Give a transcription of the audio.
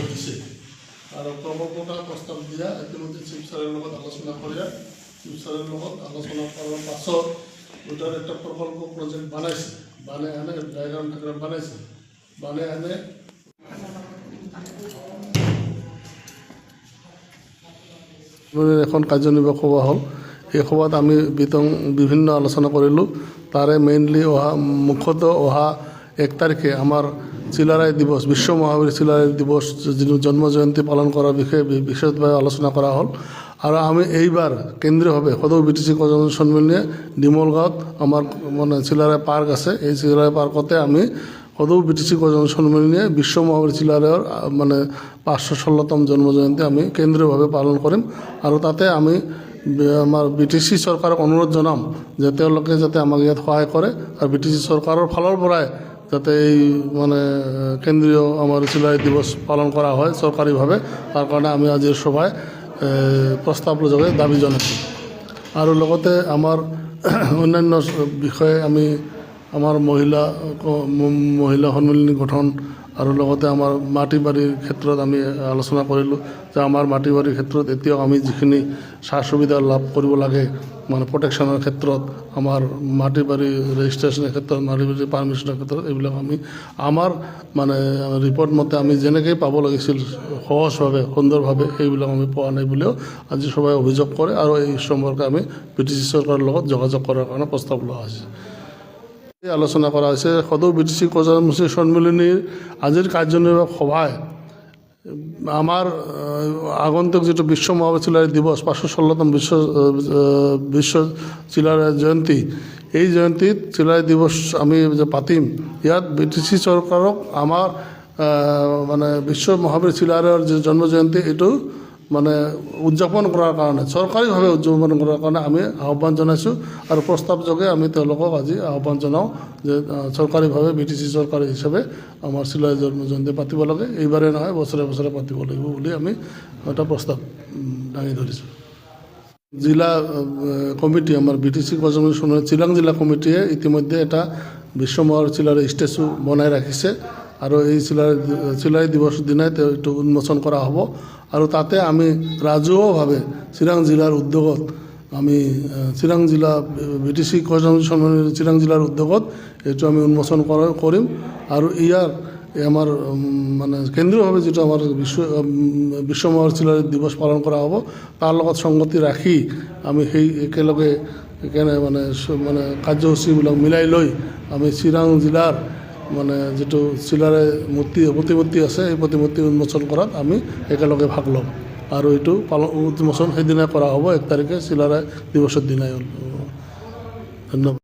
ঘটিছে আর প্রকল্পটা প্রস্তাব দিয়া ইতিমধ্যে চিফ স্যারের লগত আলোচনা করিয়া চিফ স্যারের লগত আলোচনা করার পাছত ওটার একটা প্রকল্প প্রজেক্ট বানাইছে বানাই আনে ডায়াগ্রাম বানাইছে বানাই আনে এখন কাৰ্যনিৰ্বাহক সভা হ'ল এই সভাত আমি বিভিন্ন আলোচনা কৰিলোঁ তাৰে মেইনলি মুখ্যতঃ অহা 1 তাৰিখে আমাৰ চিলাৰায় দিৱস বিশ্ব মহাবীৰ চিলাৰায় দিৱস যিটো জন্ম জয়ন্তী পালন কৰাৰ বিষয়ে বিশদভাৱে আলোচনা কৰা হ'ল আৰু আমি এইবাৰ কেন্দ্ৰীয়ভাৱে সদৌ বিটিচি কৰ্মচাৰী সন্মিলনে ডিমল গাঁৱত আমাৰ মানে চিলাৰায় পাৰ্ক আছে এই চিলাৰায় পাৰ্কতে আমি সদৌ বিটিচি কৰ্মচাৰী সন্মিলনে বিশ্ব মহাবীৰ চিলাৰায়ৰ মানে 516তম জন্ম জয়ন্তী আমি কেন্দ্ৰীয়ভাৱে পালন কৰিম আৰু তাতে আমি আমাৰ বিটিচি চৰকাৰক অনুৰোধ জনাম যে তেওঁলোকে যাতে আমাক ইয়াত সহায় কৰে আৰু বিটিচি চৰকাৰৰ ফালৰ পৰাই যাতে এই মানে কেন্দ্ৰীয় আমাৰ চিলাৰায় দিৱস পালন কৰা হয় চৰকাৰীভাৱে তাৰ কাৰণে আমি আজিৰ সভায় প্ৰস্তাৱ যোগে দাবী জনাইছোঁ আৰু লগতে আমাৰ অন্যান্য বিষয়ে আমি আমাৰ মহিলা সন্মিলনী গঠন আৰু লগতে আমাৰ মাটি বাৰীৰ ক্ষেত্ৰত আমি আলোচনা কৰিলোঁ যে আমাৰ মাটি বাৰীৰ ক্ষেত্ৰত এতিয়াও আমি যিখিনি সা সুবিধা লাভ কৰিব লাগে মানে প্ৰটেকশ্যনৰ ক্ষেত্ৰত আমাৰ মাটি বাৰী ৰেজিষ্ট্ৰেশ্যনৰ ক্ষেত্ৰত মাটি বাৰী পাৰ্মিশ্যনৰ ক্ষেত্ৰত এইবিলাক আমি আমাৰ মানে ৰিপৰ্ট মতে আমি যেনেকৈ পাব লাগিছিল সহজভাৱে সুন্দৰভাৱে সেইবিলাক আমি পোৱা নাই বুলিও আজি সবাই অভিযোগ কৰে আৰু এই সম্পৰ্কে আমি বিটিচি চৰকাৰৰ লগত যোগাযোগ কৰাৰ কাৰণে প্ৰস্তাৱ লোৱা হৈছে আলোচনা কৰা হৈছে সদৌ বিটিচি কৰ্মচাৰী সন্মিলনীৰ আজিৰ কাৰ্যনিৰ্বাহক সভায় আমাৰ আগন্তুক যিটো বিশ্ব মহাবীৰ চিলাৰায় দিৱস 516তম বিশ্ব চিলাৰায় জয়ন্তী এই জয়ন্তীত চিলাৰায় দিৱস আমি যে পাতিম ইয়াত বিটিচি চৰকাৰক আমাৰ মানে বিশ্ব মহাবীৰ চিলাৰায়ৰ যে জন্ম জয়ন্তী এইটো মানে উদযাপন কৰাৰ কাৰণে চৰকাৰীভাৱে উদযাপন কৰাৰ কাৰণে আমি আহ্বান জনাইছোঁ আৰু প্ৰস্তাৱ যোগে আমি তেওঁলোকক আজি আহ্বান জনাওঁ যে চৰকাৰীভাৱে বিটিচি চৰকাৰী হিচাপে আমাৰ চিলাৰায় জন্ম জয়ন্তী পাতিব লাগে এইবাৰে নহয় বছৰে বছৰে পাতিব লাগিব বুলি আমি এটা প্ৰস্তাৱ দাঙি ধৰিছোঁ জিলা কমিটি আমাৰ বিটিচি কৰ্মচাৰী সন্মিলন চিৰাং জিলা কমিটিয়ে ইতিমধ্যে এটা বিশ্ব মহাবীৰ চিলাৰায় ষ্টেচু বনাই ৰাখিছে আৰু এই চিলাৰায় দিৱসৰ দিনাই এইটো উন্মোচন কৰা হ'ব আৰু তাতে আমি ৰাজহুৱাভাৱে চিৰাং জিলাৰ উদ্যোগত আমি চিৰাং জিলা বিটিচি কৰ্মচাৰী সন্মিলন চিৰাং জিলাৰ উদ্যোগত এইটো আমি উন্মোচন কৰিম আৰু ইয়াৰ আমাৰ মানে কেন্দ্ৰীয়ভাৱে যিটো আমাৰ বিশ্ব মহাবীৰ চিলাৰায় দিৱস পালন কৰা হ'ব তাৰ লগত সংগতি ৰাখি আমি সেই একেলগে মানে কাৰ্যসূচীবিলাক মিলাই লৈ আমি চিৰাং জিলাৰ মানে যিটো চিলাৰায় প্ৰতিমূৰ্তি আছে এই প্ৰতিমূৰ্তি উন্মোচন কৰাত আমি একেলগে ভাগ ল'ম আৰু এইটো উন্মোচন সেইদিনাই কৰা হ'ব 1 তাৰিখে চিলাৰায় দিৱসৰ দিনাই ধন্যবাদ